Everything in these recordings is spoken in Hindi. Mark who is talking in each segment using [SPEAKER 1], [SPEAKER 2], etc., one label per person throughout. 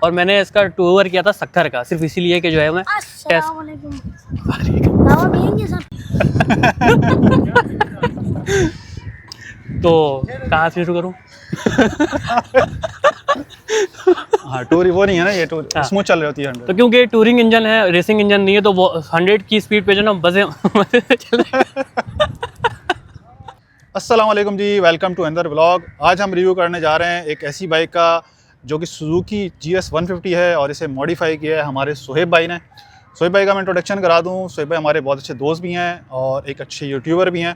[SPEAKER 1] और मैंने इसका टूर किया था सक्खर का, सिर्फ इसीलिए कि जो है मैं टेस्ट। तो कहाँ से शुरू करूँ?
[SPEAKER 2] हाँ, टूर वो नहीं है ना, ये टूर
[SPEAKER 1] हाँ।
[SPEAKER 2] स्मूथ चल रही होती है 100।
[SPEAKER 1] तो क्योंकि टूरिंग इंजन है, रेसिंग इंजन नहीं है, तो वो 100 की स्पीड पे जो ना बसे चल
[SPEAKER 2] अस्सलाम वालेकुम जी, वेलकम टू अनदर व्लॉग। आज हम रिव्यू करने जा रहे हैं एक ऐसी बाइक का जो कि सुजुकी GS 150 है और इसे मॉडिफाई किया है हमारे सोहेब भाई ने। सोहेब भाई का मैं इंट्रोडक्शन करा दूं। सोहेब भाई हमारे बहुत अच्छे दोस्त भी हैं और एक अच्छे यूट्यूबर भी हैं।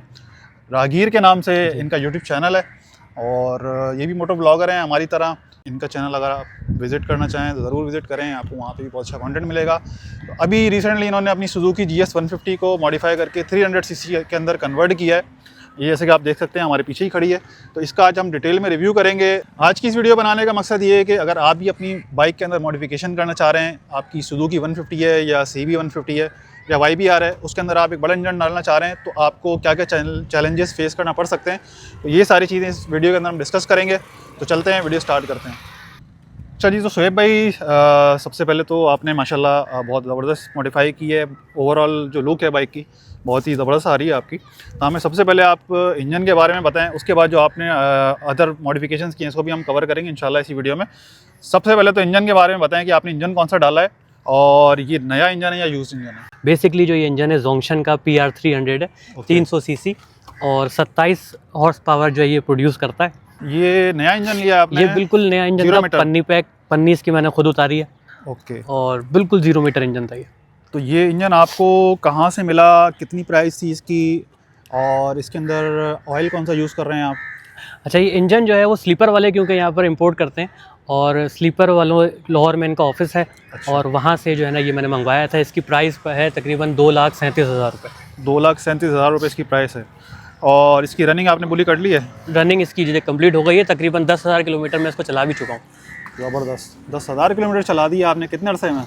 [SPEAKER 2] राहगीर के नाम से इनका यूट्यूब चैनल है और ये भी मोटो ब्लॉगर हैं हमारी तरह। इनका चैनल अगर आप विज़िट करना चाहें तो ज़रूर विज़िट करें, आपको वहाँ पे भी बहुत अच्छा कंटेंट मिलेगा। तो अभी रिसेंटली इन्होंने अपनी सुजुकी GS 150 को मॉडिफाई करके 300 सीसी के अंदर कन्वर्ट किया है। ये जैसे कि आप देख सकते हैं हमारे पीछे ही खड़ी है। तो इसका आज हम डिटेल में रिव्यू करेंगे। आज की इस वीडियो बनाने का मकसद ये है कि अगर आप भी अपनी बाइक के अंदर मॉडिफिकेशन करना चाह रहे हैं, आपकी सुजुकी 150 है या CB 150 है या YBR है, उसके अंदर आप एक बड़ा इंजन डालना चाह रहे हैं, तो आपको क्या क्या चैलेंजेस फेस करना पड़ सकते हैं, तो ये सारी चीज़ें इस वीडियो के अंदर हम डिस्कस करेंगे। तो चलते हैं, वीडियो स्टार्ट करते हैं। अच्छा जी, तो सोहेब भाई सबसे पहले तो आपने माशाल्लाह बहुत ज़बरदस्त मॉडिफाई की है। ओवरऑल जो लुक है बाइक की बहुत ही ज़बरदस्त आ रही है आपकी। तो हमें सबसे पहले आप इंजन के बारे में बताएं, उसके बाद जो आपने अदर मॉडिफिकेशंस किए हैं इसको भी हम कवर करेंगे इंशाल्लाह इसी वीडियो में। सबसे पहले तो इंजन के बारे में बताएं कि आपने इंजन कौन सा डाला है और ये नया इंजन है या यूज इंजन है?
[SPEAKER 1] बेसिकली जो ये इंजन है जोंगशन का PR 300 है, 300 सीसी और 27 हॉर्स पावर जो है ये प्रोड्यूस करता है।
[SPEAKER 2] ये नया इंजन लिया आपने?
[SPEAKER 1] ये बिल्कुल नया इंजन था, पन्नी इसकी मैंने खुद उतारी है।
[SPEAKER 2] ओके।
[SPEAKER 1] और बिल्कुल 0 मीटर इंजन था ये।
[SPEAKER 2] तो ये इंजन आपको कहाँ से मिला, कितनी प्राइस थी इसकी और इसके अंदर ऑयल कौन सा यूज़ कर रहे हैं आप?
[SPEAKER 1] अच्छा, ये इंजन जो है वो स्लीपर वाले क्योंकि यहाँ पर इंपोर्ट करते हैं और स्लीपर वालों लाहौर में इनका ऑफिस है। अच्छा। और वहाँ से जो है ना ये मैंने मंगवाया था। इसकी प्राइस है तकरीबन 2,37,000 रुपये।
[SPEAKER 2] 2,37,000 रुपये इसकी प्राइस है। और इसकी रनिंग आपने पूरी कर ली है?
[SPEAKER 1] रनिंग इसकी जो कंप्लीट हो गई है, तकरीबन 10,000 किलोमीटर मैं इसको चला भी चुका हूँ।
[SPEAKER 2] ज़बरदस्त, 10,000 किलोमीटर चला दिया आपने। कितने अरसे में?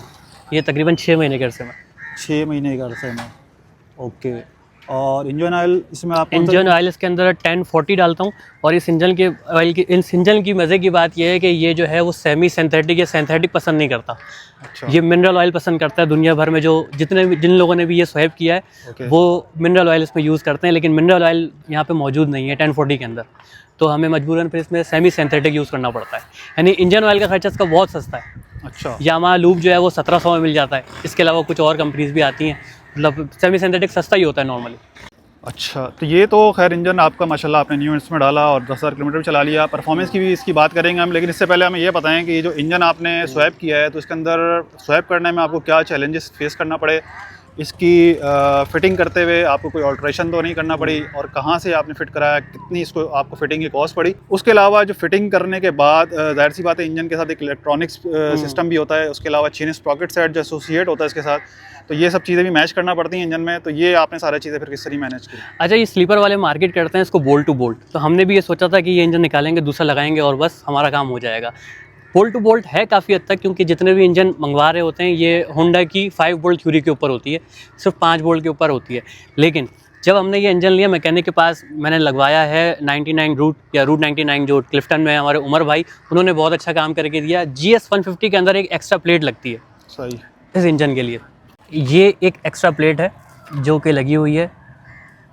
[SPEAKER 1] ये तकरीबन 6 महीने के अरसे में।
[SPEAKER 2] 6 महीने के अरसे में। ओके। और इंजन ऑयल इसमें आप?
[SPEAKER 1] इंजन ऑयल इसके अंदर 1040 डालता हूँ। और इस इंजन के ऑयल की, इस इंजन की मज़े की बात यह है कि ये जो है वो सेमी सिंथेटिक या सिंथेटिक पसंद नहीं करता।
[SPEAKER 2] अच्छा।
[SPEAKER 1] ये मिनरल ऑयल पसंद करता है। दुनिया भर में जो जिन लोगों ने भी ये स्वैप किया है वो मिनरल ऑयल इसमें यूज़ करते हैं, लेकिन मिनरल ऑयल यहाँ पे मौजूद नहीं है 1040 के अंदर। तो हमें मजबूरन फिर इसमें सेमी सिंथेटिक यूज़ करना पड़ता है। यानी इंजन ऑयल का खर्चा इसका बहुत सस्ता है।
[SPEAKER 2] अच्छा।
[SPEAKER 1] यामाहा लूप जो है वो 1700 में मिल जाता है। इसके अलावा कुछ और कंपनीज़ भी आती हैं, मतलब सेमी सिंथेटिक सस्ता ही होता है नॉर्मली।
[SPEAKER 2] अच्छा, तो ये तो खैर इंजन आपका माशाल्लाह आपने न्यू इसमें डाला और 10,000 किलोमीटर भी चला लिया। परफॉर्मेंस की भी इसकी बात करेंगे हम, लेकिन इससे पहले हमें ये बताएं कि ये जो इंजन आपने स्वैप किया है तो इसके अंदर स्वैप करने में आपको क्या चैलेंजेस फेस करना पड़े, इसकी फ़िटिंग करते हुए आपको कोई ऑल्ट्रेशन तो नहीं करना पड़ी, और कहाँ से आपने फ़िट कराया, कितनी इसको आपको फ़िटिंग की कॉस्ट पड़ी। उसके अलावा जो फ़िटिंग करने के बाद ज़ाहिर सी बात है इंजन के साथ एक इलेक्ट्रॉनिक्स सिस्टम भी होता है, उसके अलावा चेन स्प्रॉकेट सेट जो एसोसिएट होता है इसके साथ, तो ये सब चीज़ें भी मैच करना पड़ती हैं इंजन में। तो ये आपने सारी चीज़ें फिर किस तरह मैनेज की?
[SPEAKER 1] अच्छा, ये स्लीपर वाले मार्केट करते हैं इसको बोल्ट टू बोल्ट। तो हमने भी ये सोचा था कि ये इंजन निकालेंगे, दूसरा लगाएंगे और बस हमारा काम हो जाएगा। बोल्ट टू बोल्ट है काफ़ी हद तक, क्योंकि जितने भी इंजन मंगवा रहे होते हैं ये होंडा की 5 बोल्ट थ्योरी के ऊपर होती है, सिर्फ 5 बोल्ट के ऊपर होती है। लेकिन जब हमने ये इंजन लिया मैकेनिक के पास, मैंने लगवाया है 99 रूट या रूट 99 जो क्लिफ्टन में हमारे उमर भाई, उन्होंने बहुत अच्छा काम करके दिया। GS 150 के अंदर एक एक्स्ट्रा प्लेट लगती है
[SPEAKER 2] सही
[SPEAKER 1] इस इंजन के लिए। ये एक एक्स्ट्रा प्लेट है जो कि लगी हुई है।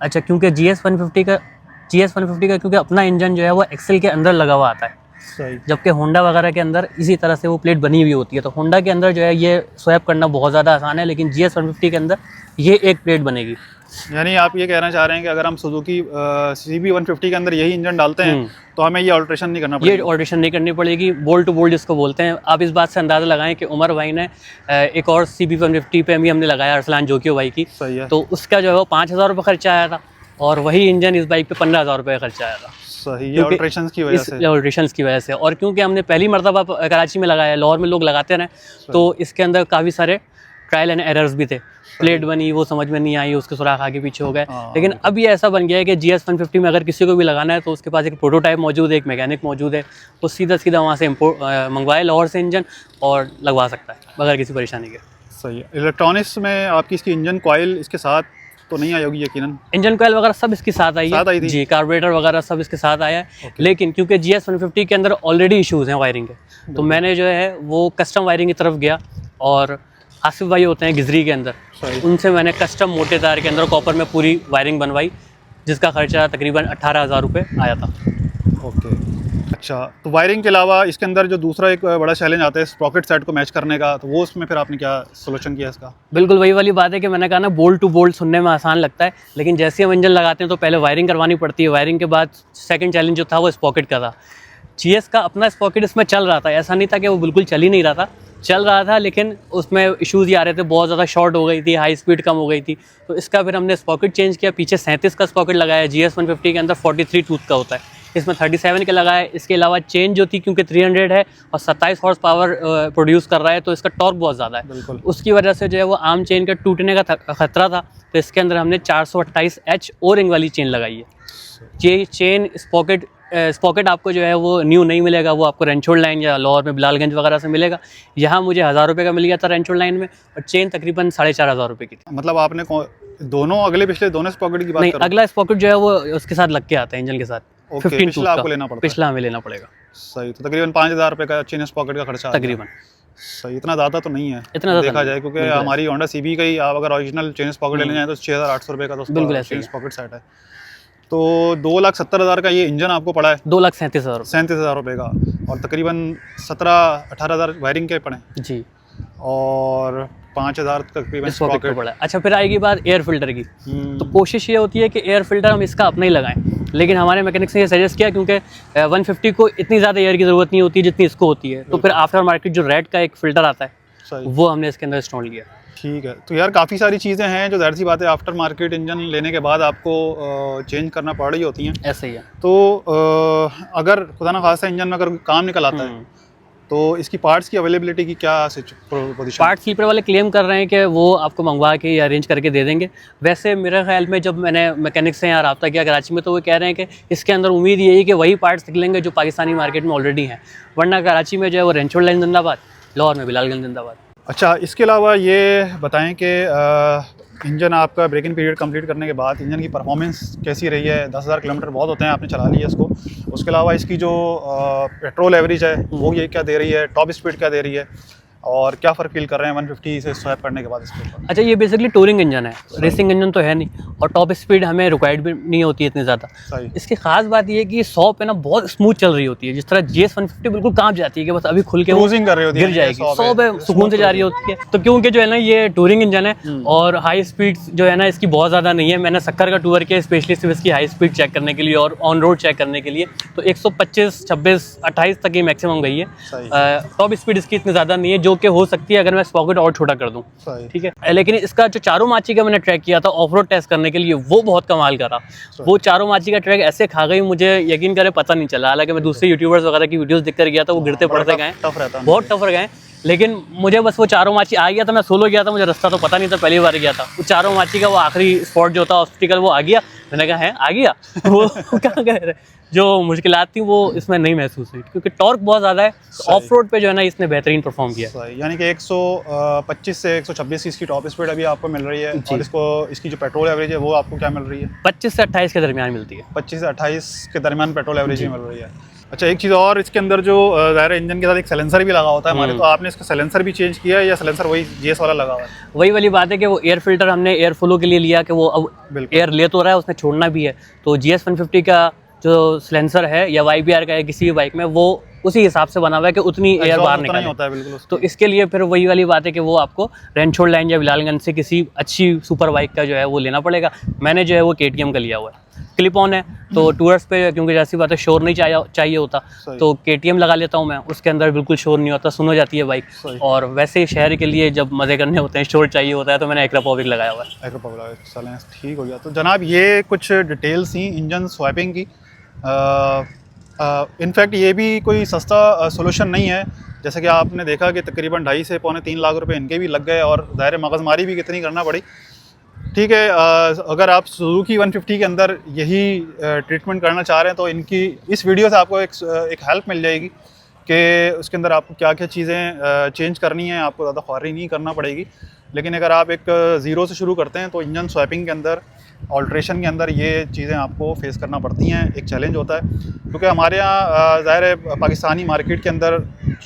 [SPEAKER 1] अच्छा, क्योंकि GS 150 का क्योंकि अपना इंजन जो है वो एक्सेल के अंदर लगा हुआ आता है,
[SPEAKER 2] सही।
[SPEAKER 1] जबकि होंडा वगैरह के अंदर इसी तरह से वो प्लेट बनी हुई होती है। तो होंडा के अंदर जो है ये स्वैप करना बहुत ज़्यादा आसान है, लेकिन GS 150 के अंदर ये एक प्लेट बनेगी।
[SPEAKER 2] यानी आप ये कहना चाह रहे हैं कि अगर हम सुजुकी CB 150 के अंदर यही इंजन डालते हैं तो हमें ये ऑल्ट्रेशन नहीं करना पड़ेगा?
[SPEAKER 1] ये ऑल्ट्रेशन नहीं करनी पड़ेगी, बोल्ट टू बोल्ट जिसको बोलते हैं। आप इस बात से अंदाज़ा लगाएं कि उमर भाई ने एक और CB 150 पे भी हमने लगाया, अरसलान जोकियो भाई की।
[SPEAKER 2] सही है।
[SPEAKER 1] तो उसका जो है वो 5,000 रुपये खर्चा आया था और वही इंजन इस बाइक पे 15,000 रुपये का खर्चा आया था।
[SPEAKER 2] सही, ये ऑल्ट्रेशंस की वजह से।
[SPEAKER 1] ऑल्ट्रेशंस की वजह से। और क्योंकि हमने पहली मरतबा कराची में लगाया, लाहौर में लोग लगाते रहे, तो इसके अंदर काफ़ी सारे ट्रायल एंड एरर्स भी थे। प्लेट बनी, वो समझ में नहीं आई, उसके सुराख आगे पीछे हो गए। लेकिन अब ये ऐसा बन गया है कि GS 150 में अगर किसी को भी लगाना है तो उसके पास एक प्रोटोटाइप मौजूद है, एक मैकेनिक मौजूद है, वो सीधा वहाँ से मंगवाए लाहौर से इंजन और लगवा सकता है बगैर किसी परेशानी के।
[SPEAKER 2] सही है। इलेक्ट्रॉनिक्स में आपकी इसकी इंजन कॉइल इसके साथ तो नहीं आई होगी यकीनन।
[SPEAKER 1] इंजन कोयल वगैरह सब इसके साथ आई
[SPEAKER 2] साथ आई थी?
[SPEAKER 1] जी, कार्बोरेटर वगैरह सब इसके साथ आया है। लेकिन क्योंकि GS 150 के अंदर ऑलरेडी इश्यूज़ हैं वायरिंग के, तो मैंने जो है वो कस्टम वायरिंग की तरफ गया और आसिफ भाई होते हैं गिजरी के अंदर, उनसे मैंने कस्टम मोटे तार के अंदर कॉपर में पूरी वायरिंग बनवाई, जिसका खर्चा तकरीबन 18,000 रुपये आया था।
[SPEAKER 2] ओके, अच्छा, तो वायरिंग के अलावा इसके अंदर जो दूसरा एक बड़ा चैलेंज आता है स्प्रॉकेट सेट को मैच करने का, तो वो उसमें फिर आपने क्या सोल्यूशन किया इसका?
[SPEAKER 1] बिल्कुल वही वाली बात है कि मैंने कहा ना, बोल्ट टू बोल्ट सुनने में आसान लगता है, लेकिन जैसे हम इंजन लगाते हैं तो पहले वायरिंग करवानी पड़ती है। वायरिंग के बाद सेकंड चैलेंज जो था वो स्पॉकेट का था। GS का अपना स्पॉकेट इसमें चल रहा था, ऐसा नहीं था कि वो बिल्कुल चल ही नहीं रहा था, चल रहा था, लेकिन उसमें इश्यूज़ ये आ रहे थे, बहुत ज़्यादा शॉर्ट हो गई थी, हाई स्पीड कम हो गई थी। तो इसका फिर हमने स्पॉकेट चेंज किया, पीछे 37 का स्पॉकेट लगाया। GS 150 के अंदर 43 टूथ का होता है, इसमें 37 के लगाया। इसके अलावा चेन जो थी, क्योंकि 300 है और 27 हॉर्स पावर प्रोड्यूस कर रहा है, तो इसका टॉर्क बहुत ज़्यादा है। उसकी वजह से जो है वो आम चेन का टूटने का खतरा था, तो इसके अंदर हमने 428H ओ रिंग वाली चेन लगाई है। ये चेन स्पॉकेट आपको जो है वो न्यू नहीं मिलेगा, वो आपको रेंचोड लाइन या लाहौर में बिलालगंज वगैरह से मिलेगा। यहाँ मुझे 1000 रुपये का मिल गया था रेंचोड लाइन में, और चेन तकरीबन 4,500 रुपये की थी।
[SPEAKER 2] मतलब आपने दोनों अगले पिछले दोनों स्पॉकेट की बात
[SPEAKER 1] नहीं,
[SPEAKER 2] करो?
[SPEAKER 1] अगला स्पॉकेट जो है वो उसके साथ लग के आता है इंजन के साथ। 15
[SPEAKER 2] पिछला आपको लेना पड़ता है?
[SPEAKER 1] पिछला हमें लेना पड़ेगा।
[SPEAKER 2] सही, तो तकरीबन 5,000 रुपये का चेन स्पॉकेट का खर्चा
[SPEAKER 1] तकरीबन।
[SPEAKER 2] सही, इतना ज़्यादा तो नहीं है
[SPEAKER 1] इतना ज़्यादा
[SPEAKER 2] देखा जाए, क्योंकि हमारी होंडा CB का ही आप अगर ओरिजिनल चेन स्पॉकेट लेने जाए तो 6,800 रुपये का तो चेन स्पॉकेट सेट है। तो 2,70,000 का ये इंजन आपको पड़ा है?
[SPEAKER 1] 2,37,000
[SPEAKER 2] 37,000 रुपये का, और तकरीबन 17-18,000 वायरिंग के पड़े
[SPEAKER 1] जी,
[SPEAKER 2] और 5,000 तकरीबन
[SPEAKER 1] स्पॉकेट पड़ा है। अच्छा, फिर आएगी बात एयर फिल्टर की। तो कोशिश ये होती है कि एयर फिल्टर हम इसका अपना ही लगाएं, लेकिन हमारे मैकेनिक्स ने ये सजेस्ट किया, क्योंकि 150 को इतनी ज़्यादा एयर की ज़रूरत नहीं होती जितनी इसको होती है, तो फिर आफ्टर मार्केट जो रेड का एक फ़िल्टर आता है वो हमने इसके अंदर इंस्टॉल किया।
[SPEAKER 2] ठीक है, तो यार काफ़ी सारी चीज़ें हैं जो ज़ाहिर सी बात है आफ्टर मार्केट इंजन लेने के बाद आपको चेंज करना पड़ रही होती हैं।
[SPEAKER 1] ऐसे ही है।
[SPEAKER 2] तो अगर खुदा ना खास्ता इंजन में अगर काम निकल आता है, तो इसकी पार्ट्स की अवेलेबिलिटी की क्या पोजीशन?
[SPEAKER 1] पार्ट स्लीपर वाले क्लेम कर रहे हैं कि वो आपको मंगवा के या अरेंज करके दे देंगे। वैसे मेरे ख्याल में जब मैंने मैकेनिक से यहाँ रब्ता किया कराची में, तो वो कह रहे हैं कि इसके अंदर उम्मीद यही है कि वही पार्ट्स निकलेंगे जो पाकिस्तानी मार्केट में ऑलरेडी हैं, वरना कराची में जो है वो रेंचोड लाइन जिंदाबाद, लाहौर में बिलालगंज जिंदाबाद।
[SPEAKER 2] अच्छा, इसके अलावा ये बताएं कि इंजन आपका ब्रेकिंग पीरियड कंप्लीट करने के बाद इंजन की परफॉर्मेंस कैसी रही है? 10,000 किलोमीटर बहुत होते हैं, आपने चला लिया इसको। उसके अलावा इसकी जो पेट्रोल एवरेज है वो ये क्या दे रही है, टॉप स्पीड क्या दे रही है, और क्या फ़र्क फील कर रहे हैं 150 से स्वैप करने के बाद इसके ऊपर?
[SPEAKER 1] अच्छा, ये बेसिकली टूरिंग इंजन है, रेसिंग इंजन तो है नहीं, और टॉप स्पीड हमें रिक्वायर्ड भी नहीं होती है इतनी ज़्यादा। इसकी खास बात ये है कि 100 पे ना बहुत स्मूथ चल रही होती है, जिस तरह GS 150 बिल्कुल कांप जाती है कि बस अभी खुल के
[SPEAKER 2] क्रूजिंग कर रही होती है,
[SPEAKER 1] गिर जाएगी, 100 पे सुकून से जा रही होती है। तो क्योंकि जो है ना ये टूरिंग इंजन है और हाई स्पीड जो है ना इसकी बहुत ज़्यादा नहीं है। मैंने सक्कर का टूर किया स्पेशली सिर्फ इसकी हाई स्पीड चेक करने के लिए और ऑन रोड चेक करने के लिए, तो 125, 26, 28 तक ही मैक्सिमम गई है। टॉप स्पीड इसकी इतनी ज़्यादा नहीं है, जो कि हो सकती है मैं स्पॉकेट और छोटा कर दूं, ठीक है। लेकिन इसका जो चारों माची का मैंने ट्रैक किया था ऑफ रोड टेस्ट करने के लिए, वो बहुत कमाल करा। वो चारों माची का ट्रैक ऐसे खा गई, मुझे यकीन करे पता नहीं चला। हालांकि मैं दूसरे यूट्यूबर्स वगैरह की वीडियोस देखकर गया था, वो गिरते पड़ते गए, बहुत टफ गए, लेकिन मुझे बस वो चारों माची आ गया था। मैं सोलो गया था, मुझे रास्ता तो पता नहीं था, पहली बार गया था। वो चारों माची का वो आखिरी स्पॉट जो था ऑब्स्टिकल, वो आ गया। मैंने कहा है आ गया वो कहाँ गए? जो मुश्किलात थी वो इसमें नहीं महसूस हुई, क्योंकि टॉर्क बहुत ज़्यादा है। ऑफ रोड पे जो है ना इसने बेहतरीन परफॉर्म किया।
[SPEAKER 2] यानी कि 125 से 126 इसकी टॉप स्पीड अभी आपको मिल रही है, और इसकी जो पेट्रोल एवरेज है वो आपको क्या मिल रही है?
[SPEAKER 1] 25 से 28 के दरमियान मिलती है।
[SPEAKER 2] 25 से 28 के दरमियान पेट्रोल एवरेज मिल रही है। अच्छा, एक चीज़ और, इसके अंदर जो ज़ाहिर इंजन के साथ एक साइलेंसर भी लगा होता है हमारे, तो आपने इसका साइलेंसर भी चेंज किया है या साइलेंसर वही GS वाला लगा हुआ है?
[SPEAKER 1] वही वाली बात है कि वो एयर फिल्टर हमने एयर फ्लो के लिए लिया कि वो अब एयर ले तो रहा है, उसने छोड़ना भी है। तो GS 150 का जो सिलेंसर है या YBR का है किसी भी बाइक में, वो उसी हिसाब से बना हुआ है कि उतनी एयर बाहर निकले
[SPEAKER 2] होता है। बिल्कुल।
[SPEAKER 1] तो इसके लिए फिर वही वाली बात है कि वो आपको रेंचोड लाइन या बिलालगंज से किसी अच्छी सुपर बाइक का जो है वो लेना पड़ेगा। मैंने जो है वो KTM का लिया हुआ है, क्लिप ऑन है, तो टूर्स पे क्योंकि जैसी बात है शोर नहीं चाहिए होता, तो KTM लगा लेता हूँ मैं। उसके अंदर बिल्कुल शोर नहीं होता, सुन हो जाती है बाइक। और वैसे शहर के लिए जब मज़े करने होते हैं, शोर चाहिए होता है, तो मैंने एक्रापोविक लगाया हुआ है।
[SPEAKER 2] चलें, ठीक हो गया। तो जनाब ये कुछ डिटेल्स थी इंजन स्वैपिंग की। इनफैक्ट ये भी कोई सस्ता सोल्यूशन नहीं है, जैसे कि आपने देखा कि तकरीबन 2.5 से पौने 3 लाख रुपए इनके भी लग गए, और ज़ाहिर मगज़मारी भी कितनी करना पड़ी। ठीक है, अगर आप सुजुकी 150 के अंदर यही ट्रीटमेंट करना चाह रहे हैं, तो इनकी इस वीडियो से आपको एक हेल्प मिल जाएगी कि उसके अंदर आपको क्या क्या चीज़ें चेंज करनी है, आपको ज़्यादा ख्वारी नहीं करना पड़ेगी। लेकिन अगर आप एक ज़ीरो से शुरू करते हैं तो इंजन स्वैपिंग के अंदर, ऑल्ट्रेशन के अंदर ये चीज़ें आपको फेस करना पड़ती हैं, एक चैलेंज होता है। क्योंकि हमारे यहाँ ज़ाहिर है पाकिस्तानी मार्केट के अंदर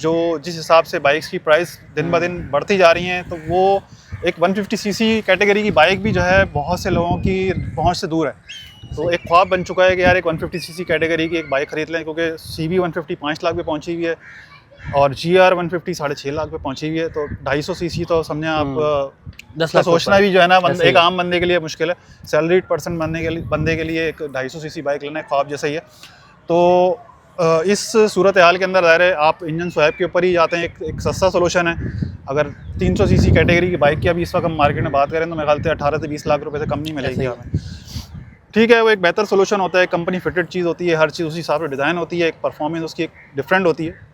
[SPEAKER 2] जो जिस हिसाब से बाइक्स की प्राइस दिन ब दिन बढ़ती जा रही हैं, तो वो एक 150 सीसी कैटेगरी की बाइक भी जो है बहुत से लोगों की पहुंच से दूर है। तो एक ख्वाब बन चुका है कि यार एक 150 सीसी कैटेगरी की एक बाइक ख़रीद लें, क्योंकि CB 150 5 लाख पे पहुंची हुई है और GR 150 6.5 लाख पे पहुंची हुई है। तो 250 सीसी तो समझे आप
[SPEAKER 1] 10 लाख
[SPEAKER 2] सोचना भी जो है ना एक
[SPEAKER 1] है।
[SPEAKER 2] आम बंदे के लिए मुश्किल है। सैलरीड पर्सन बंदे के लिए एक 250 सीसी बाइक लेना ख्वाब जैसा ही है। तो इस सूरत हाल के अंदर ज़ाहिर है आप इंजन स्वैप के ऊपर ही जाते हैं। एक सस्ता सोल्यूशन है। अगर 300 सीसी कैटेगरी की बाइक की अभी इस वक्त हम मार्केट में बात करें तो मेरे ख्याल से 18 से 20 लाख रुपए से कम नहीं मिलेगी हमें। ठीक है, वो एक बेहतर सोल्यूशन होता है, कंपनी फिटेड चीज़ होती है, हर चीज़ उसी हिसाब से डिज़ाइन होती है, एक परफॉर्मेंस उसकी एक डिफरेंट होती है।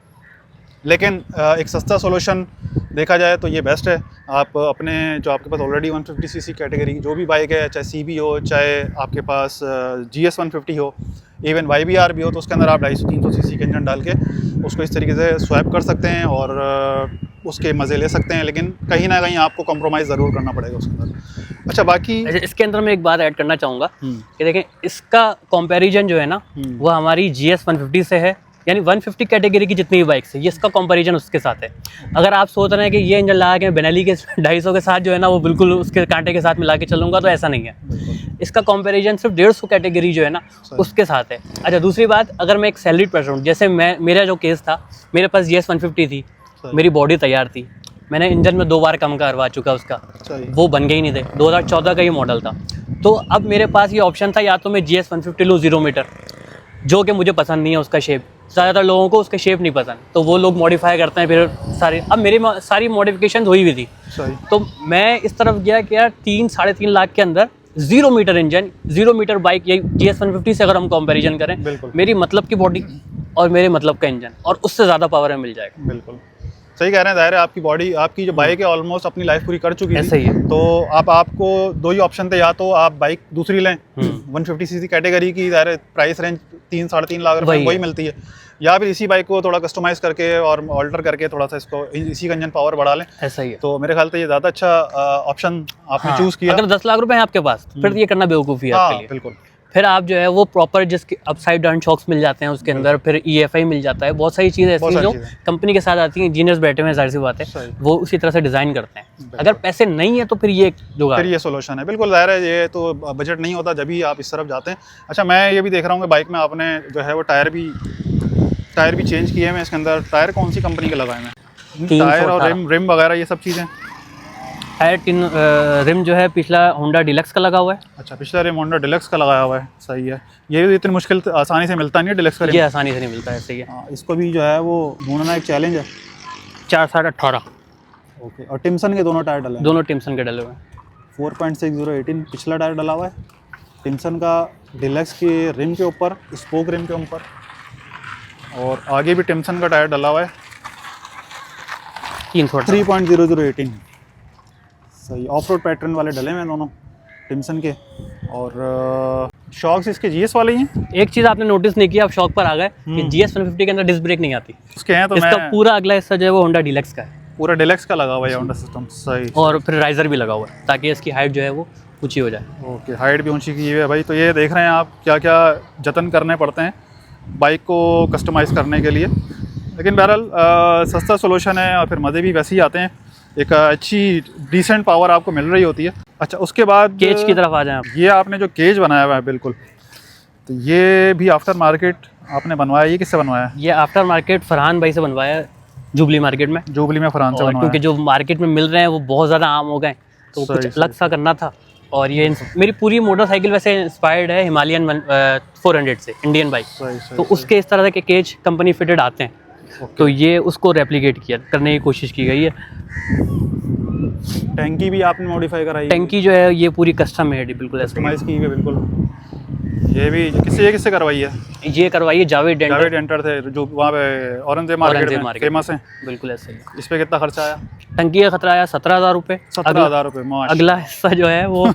[SPEAKER 2] लेकिन एक सस्ता सोल्यूशन देखा जाए तो ये बेस्ट है। आप अपने जो आपके पास ऑलरेडी 150 सीसी कैटेगरी जो भी बाइक है, चाहे CB हो, चाहे आपके पास GS 150 हो, इवन YBR भी हो, तो उसके अंदर आप 250-300 सीसी के इंजन डाल के उसको इस तरीके से स्वैप कर सकते हैं और उसके मज़े ले सकते हैं। लेकिन कहीं ना कहीं आपको कॉम्प्रोमाइज़ ज़रूर करना पड़ेगा उसके अंदर। अच्छा, बाकी
[SPEAKER 1] इसके अंदर मैं एक बात ऐड करना चाहूँगा कि देखें, इसका कंपैरिजन जो है ना वो हमारी GS 150 से है, यानी 150 कैटेगरी की जितनी भी बाइक्स है, ये इसका कंपैरिजन उसके साथ है। अगर आप सोच रहे हैं कि ये इंजन लगा के बेनेली के 250 के साथ जो है ना वो बिल्कुल उसके कांटे के साथ मिला के चलूँगा, तो ऐसा नहीं है। इसका कंपैरिजन सिर्फ 150 कैटेगरी जो है ना उसके साथ है। अच्छा, दूसरी बात, अगर मैं एक सैलरीड पर्सन हूँ, जैसे मेरा जो केस था, मेरे पास GS 150 थी, मेरी बॉडी तैयार थी, मैंने इंजन में 2 बार कम करवा चुका उसका, वो बन गए ही नहीं थे। 2014 का ये मॉडल था। तो अब मेरे पास ये ऑप्शन था, या तो मैं GS 150 लूँ 0 मीटर, जो कि मुझे पसंद नहीं है उसका शेप। ज़्यादातर लोगों को उसका शेप नहीं पसंद, तो वो लोग मॉडिफाई करते हैं फिर सारे। अब मेरी सारी मॉडिफिकेशन हुई हुई थी, तो मैं इस तरफ गया कि यार 3-3.5 लाख के अंदर 0 मीटर इंजन, 0 मीटर बाइक, ये GS 150 से अगर हम कंपैरिजन करें, मेरी मतलब की बॉडी और मेरे मतलब का इंजन, और उससे ज़्यादा पावर में मिल जाएगा।
[SPEAKER 2] बिल्कुल सही कह रहे हैं। ज़ाहिर है आपकी बॉडी, आपकी जो बाइक है ऑलमोस्ट अपनी लाइफ पूरी कर चुकी है।
[SPEAKER 1] ऐसा ही है।
[SPEAKER 2] तो आपको 2 ही ऑप्शन थे, या तो आप बाइक दूसरी लें 150 सीसी कैटेगरी की, ज़ाहिर है प्राइस रेंज 3-3.5 लाख रुपए वही मिलती है, या फिर इसी बाइक को थोड़ा कस्टमाइज करके और ऑल्टर करके थोड़ा सा इसको इसी का इंजन पावर बढ़ा लें।
[SPEAKER 1] ऐसा ही है।
[SPEAKER 2] तो मेरे ख्याल से ये ज़्यादा अच्छा ऑप्शन आपने चूज़ किया।
[SPEAKER 1] अगर 10 लाख रुपए हैं आपके पास, फिर ये करना बेवकूफ़ी है आपके लिए।
[SPEAKER 2] बिल्कुल।
[SPEAKER 1] फिर आप जो है वो प्रॉपर जिसके अपसाइड डाउन शॉक्स मिल जाते हैं उसके अंदर, फिर EFI मिल जाता है, बहुत सारी चीज़ें ऐसी हैं जो कंपनी के साथ आती हैं। इंजीनियर्स बैठे हुए हैं, जाहिर सी बात है, वो उसी तरह से डिज़ाइन करते हैं। अगर पैसे नहीं है तो फिर ये
[SPEAKER 2] फिर ये सोल्यूशन है। बिल्कुल ज़ाहिर है, ये तो बजट नहीं होता जब भी आप इस तरफ जाते हैं। अच्छा, मैं ये भी देख रहा हूँ कि बाइक में आपने जो है वो टायर भी चेंज किए हैं इसके अंदर। टायर कौन सी कंपनी के लगाए हैं? टायर और रिम वगैरह ये सब चीज़ें।
[SPEAKER 1] रिम जो है पिछला होंडा डिलक्स का लगा हुआ है।
[SPEAKER 2] अच्छा, पिछला रिम होंडा डिलक्स का लगाया हुआ है, सही है। ये भी इतनी मुश्किल आसानी से मिलता नहीं है डिलक्स का रिम।
[SPEAKER 1] ये आसानी से नहीं मिलता है, सही है।
[SPEAKER 2] इसको भी जो है वो ढूंढना एक चैलेंज है।
[SPEAKER 1] 4.18।
[SPEAKER 2] ओके, और टिम्सन के दोनों टायर डले हैं?
[SPEAKER 1] दोनों टिम्सन के डले हुए हैं।
[SPEAKER 2] 4.6018 पिछला टायर डला हुआ है, टिम्सन का डिलक्स के रिम के ऊपर, स्पोक रिम के ऊपर, और आगे भी टिम्सन का टायर डला हुआ है 3.0018। सही, ऑफ रोड पैटर्न वाले डले हैं दोनों टिम्सन के। और शॉक्स इसके GS वाले ही हैं।
[SPEAKER 1] एक चीज़ आपने नोटिस नहीं किया, आप शॉक पर आ गए कि GS 150 के अंदर डिस्क ब्रेक नहीं आती।
[SPEAKER 2] उसके हैं तो
[SPEAKER 1] इसका पूरा अगला हिस्सा जो है वो होंडा डिलक्स का है,
[SPEAKER 2] पूरा डिलक्स का लगा हुआ है होंडा सिस्टम। सही,
[SPEAKER 1] और फिर राइजर भी लगा हुआ है ताकि इसकी हाइट जो है वो ऊंची हो जाए।
[SPEAKER 2] ओके, हाइट भी ऊंची की हुई है भाई। तो ये देख रहे हैं आप क्या क्या जतन करने पड़ते हैं बाइक को कस्टमाइज़ करने के लिए। लेकिन बहरहाल सस्ता सोल्यूशन है और फिर मज़े भी वैसे ही आते हैं। एक अच्छी डिसेंट पावर आपको मिल रही होती है। अच्छा, उसके बाद
[SPEAKER 1] केज की तरफ आ जाएं आप।
[SPEAKER 2] ये आपने जो केज बनाया हुआ है, बिल्कुल, तो ये भी आफ्टर मार्केट आपने बनवाया? ये किससे बनवाया है?
[SPEAKER 1] ये आफ्टर मार्केट फरहान भाई से बनवाया है, जुबली मार्केट में।
[SPEAKER 2] जुबली में फरहान से बनवाया,
[SPEAKER 1] क्योंकि जो मार्केट में मिल रहे हैं वो बहुत ज़्यादा आम हो गए, तो कुछ अलग सा करना था। और ये मेरी पूरी मोटरसाइकिल वैसे इंस्पायर्ड है हिमालयन 400 से, इंडियन बाइक। तो उसके इस तरह के केज कंपनी फिटेड आते हैं, तो ये उसको रेप्लिकेट किया करने की कोशिश की गई है।
[SPEAKER 2] टैंकी भी आपने मॉडिफाई कराई?
[SPEAKER 1] टैंकी जो है ये पूरी कस्टम है, बिल्कुल
[SPEAKER 2] कस्टमाइज की है, बिल्कुल। ये भी किससे करवाई है?
[SPEAKER 1] ये करवाई है जावेद
[SPEAKER 2] डेंटर थे, जो वहाँ पे औरंगजेब मार्केट में फेमस हैं।
[SPEAKER 1] बिल्कुल ऐसे ही।
[SPEAKER 2] इस पे कितना खर्चा आया?
[SPEAKER 1] टंकी का खतरा आया 17,000 रुपये।
[SPEAKER 2] 17,000 रुपये।
[SPEAKER 1] अगला हिस्सा जो है वो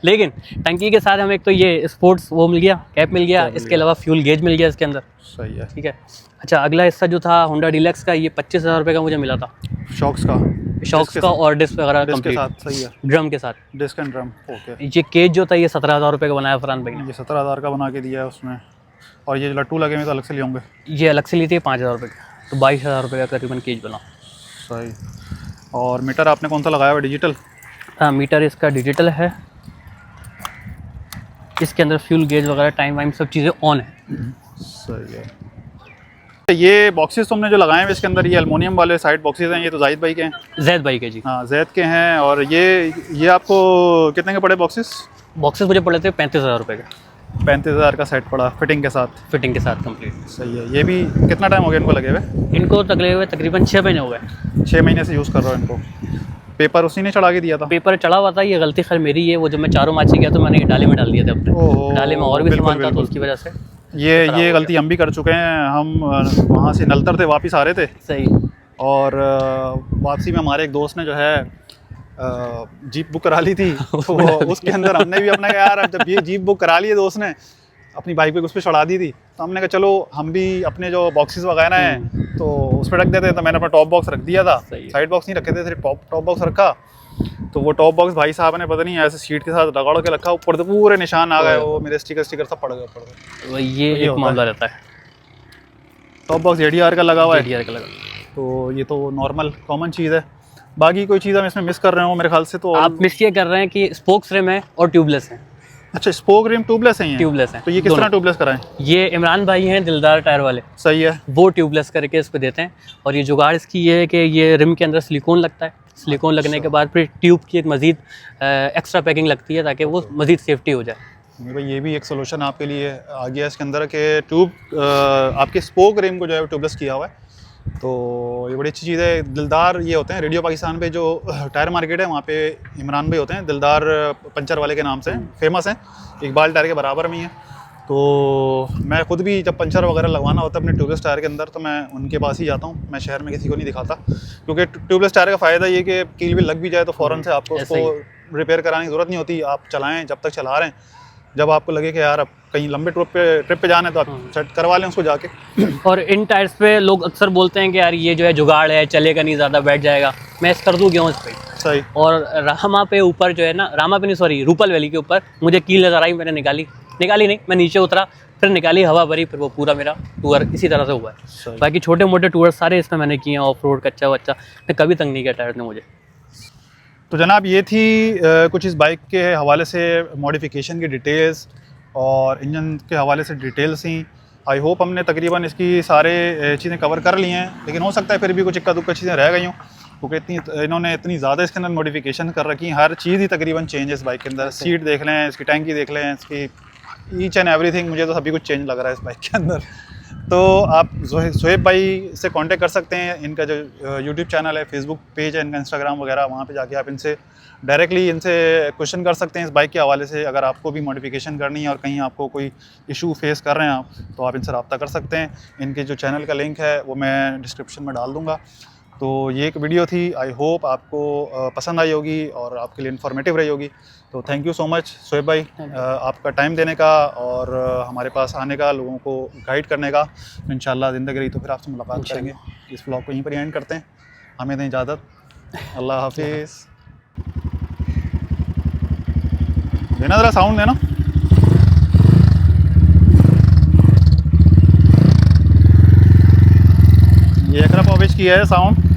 [SPEAKER 1] लेकिन टंकी के साथ हमें एक तो ये स्पोर्ट्स वो मिल गया, कैप मिल गया, इसके अलावा फ्यूल गेज मिल गया इसके अंदर।
[SPEAKER 2] सही है,
[SPEAKER 1] ठीक है। अच्छा, अगला हिस्सा जो था होंडा डिलक्स का, ये 25,000 रुपये का मुझे मिला था।
[SPEAKER 2] शॉक्स का?
[SPEAKER 1] शॉक्स का और डिस्क वगैरह
[SPEAKER 2] डिस्क के
[SPEAKER 1] कंप्लीट,
[SPEAKER 2] साथ सही है,
[SPEAKER 1] ड्रम के साथ।
[SPEAKER 2] Disc and drum. ओके,
[SPEAKER 1] ये केज जो था ये 17,000 रुपये का बनाया फरहान भाई ने।
[SPEAKER 2] ये 17,000 का बना के दिया है उसमें। और ये लट्टू लगे हुए तो अलग से लिए होंगे।
[SPEAKER 1] ये अलग से ली थी 5,000 रुपये का, तो 22,000 रुपये का करीबन केज बना।
[SPEAKER 2] सही। और मीटर आपने कौन सा लगाया हुआ, डिजिटल?
[SPEAKER 1] हाँ, मीटर इसका डिजिटल है। इसके अंदर फ्यूल गेज वगैरह, टाइम वाइम सब चीज़ें ऑन है।
[SPEAKER 2] सही है। ये बॉक्सेस तुमने जो लगाए हैं इसके अंदर, ये एल्युमिनियम वाले साइड बॉक्सेस हैं, ये तो जाहिद भाई के हैं?
[SPEAKER 1] जैद भाई के जी।
[SPEAKER 2] हाँ, जैद के हैं। और ये आपको कितने के पड़े बॉक्सेस?
[SPEAKER 1] बॉक्सेस मुझे पड़े थे 35,000 रुपये के।
[SPEAKER 2] 35,000 का सेट पड़ा फिटिंग के साथ?
[SPEAKER 1] फिटिंग के साथ कंप्लीट।
[SPEAKER 2] सही है। ये भी कितना टाइम हो गया इनको लगे हुए?
[SPEAKER 1] इनको लगे हुए तकरीबन 6 महीने हो गए।
[SPEAKER 2] 6 महीने से यूज़ कर रहा हूँ इनको। पेपर उसी ने चढ़ा के दिया था?
[SPEAKER 1] पेपर चढ़ा हुआ था, ये गलती खैर मेरी है। वो जब मैं चारों माची गया तो मैंने ये डाले में डाल दिए थे अपने।
[SPEAKER 2] ओहो,
[SPEAKER 1] डाले में और भी
[SPEAKER 2] बिल्कुल,
[SPEAKER 1] सामान था, तो
[SPEAKER 2] बिल्कुल।
[SPEAKER 1] उसकी वजह से
[SPEAKER 2] ये गलती हम भी कर चुके हैं। हम वहाँ से नलतर थे, वापस आ रहे थे,
[SPEAKER 1] सही।
[SPEAKER 2] और वापसी में हमारे एक दोस्त ने जो है जीप बुक करा ली थी। तो उसके अंदर हमने भी अपना यार, अब जब ये जीप बुक करा ली है दोस्त ने, अपनी बाइक पे उस पर चढ़ा दी थी, तो हमने कहा चलो हम भी अपने जो बॉक्सेस वगैरह हैं तो उस पर रख देते हैं। तो मैंने अपना टॉप बॉक्स रख दिया था, साइड बॉक्स नहीं रखे थे, सिर्फ टॉप बॉक्स रखा। तो वो टॉप बॉक्स भाई साहब ने पता नहीं ऐसे सीट के साथ रगड़ के रखा, ऊपर तो पूरे निशान आ गए, वो मेरे स्टिकर सब पड़ गए।
[SPEAKER 1] ये एक मामला रहता है।
[SPEAKER 2] टॉप बॉक्स JDR का लगा हुआ है,
[SPEAKER 1] JDR का लगा।
[SPEAKER 2] तो ये तो नॉर्मल कॉमन चीज़ है। बाकी कोई चीज़ हम इसमें मिस कर रहे हो मेरे ख्याल से? तो
[SPEAKER 1] आप मिस ये कर रहे हैं कि स्पोक्स रिम है और ट्यूबलेस है।
[SPEAKER 2] अच्छा, स्पोक रिम ट्यूबलेस है?
[SPEAKER 1] ट्यूबलेस है।
[SPEAKER 2] तो ये किस तरह ट्यूबलेस कराएं?
[SPEAKER 1] ये इमरान भाई हैं दिलदार टायर वाले,
[SPEAKER 2] सही है,
[SPEAKER 1] वो ट्यूबलेस करके इस पे देते हैं। और ये जुगाड़ इसकी ये है कि ये रिम के अंदर सिलिकॉन लगता है। सिलिकॉन लगने के बाद फिर ट्यूब की एक मज़ीद एक्स्ट्रा पैकिंग लगती है ताकि वो मज़ीद सेफ्टी हो जाए।
[SPEAKER 2] भाई ये भी एक सोल्यूशन आपके लिए आ गया इसके अंदर के ट्यूब आपके स्पोक रिम को जो है ट्यूबलेस किया हुआ है। तो ये बड़ी अच्छी चीज़ है। दिलदार ये होते हैं रेडियो पाकिस्तान पे जो टायर मार्केट है, वहाँ पे इमरान भाई होते हैं, दिलदार पंचर वाले के नाम से फेमस हैं, इकबाल टायर के बराबर में ही है। तो मैं खुद भी जब पंचर वगैरह लगवाना होता है अपने ट्यूबलेस टायर के अंदर, तो मैं उनके पास ही जाता हूँ। मैं शहर में किसी को नहीं दिखाता, क्योंकि ट्यूबलेस टायर का फ़ायदा ये कि कील भी लग भी जाए तो फ़ौरन से आपको उसको रिपेयर कराने की ज़रूरत नहीं होती। आप चलाएँ जब तक चला रहे हैं, जब आपको लगे कि यार अब कहीं लंबे ट्रिप पे जाना है तो आप सेट करवा लें उसको जाके।
[SPEAKER 1] और इन टायर्स पे लोग अक्सर बोलते हैं कि यार ये जो है जुगाड़ है, चलेगा नहीं, ज़्यादा बैठ जाएगा। मैं इस कर दूँ गेहूँ इस पर।
[SPEAKER 2] सही।
[SPEAKER 1] और रामा पे ऊपर जो है ना, रामा पे नहीं सॉरी, रूपल वैली के ऊपर मुझे कील नज़र आई, मैंने निकाली नहीं, मैं नीचे उतरा, फिर निकाली, हवा भरी, फिर वो पूरा मेरा टूर इसी तरह से हुआ है। बाकी छोटे मोटे टूर सारे इसमें मैंने किए हैं, ऑफ रोड, कच्चा वच्चा, मैं कभी तंग नहीं किया टायर ने मुझे।
[SPEAKER 2] तो जनाब ये थी कुछ इस बाइक के हवाले से मॉडिफिकेशन की डिटेल्स और इंजन के हवाले से डिटेल्स ही। आई होप हमने तकरीबन इसकी सारे चीज़ें कवर कर ली हैं, लेकिन हो सकता है फिर भी कुछ इक्का दुक्का चीज़ें रह गई हों, क्योंकि इन्होंने इतनी ज़्यादा इसके अंदर मॉडिफिकेशन कर रखी हैं। हर चीज़ ही तकरीबन चेंज है इस बाइक के अंदर। सीट देख लें, इसकी टैंकी देख लें, इसकी ईच एंड एवरीथिंग, मुझे तो सभी कुछ चेंज लग रहा है इस बाइक के अंदर। तो आप सोहेब भाई से कांटेक्ट कर सकते हैं। इनका जो यूट्यूब चैनल है, फेसबुक पेज है इनका, इंस्टाग्राम वगैरह, वहाँ पे जाके आप इनसे डायरेक्टली क्वेश्चन कर सकते हैं इस बाइक के हवाले से। अगर आपको भी मॉडिफिकेशन करनी है और कहीं आपको कोई इशू फेस कर रहे हैं आप, तो आप इनसे रब्ता कर सकते हैं। इनके जो चैनल का लिंक है वो मैं डिस्क्रिप्शन में डाल दूँगा। तो ये एक वीडियो थी, आई होप आपको पसंद आई होगी और आपके लिए इन्फॉर्मेटिव रही होगी। तो thank you so much Soheb भाई, आपका टाइम देने का और हमारे पास आने का, लोगों को गाइड करने का। इंशाल्लाह ज़िंदगी रही तो फिर आपसे मुलाकात करेंगे। इस व्लॉग को यहीं पर एंड करते हैं। हमें दें इजाज़त, अल्लाह हाफिज़। देना ज़रा साउंड देना। ये अकरम ऑबिश किया है साउंड।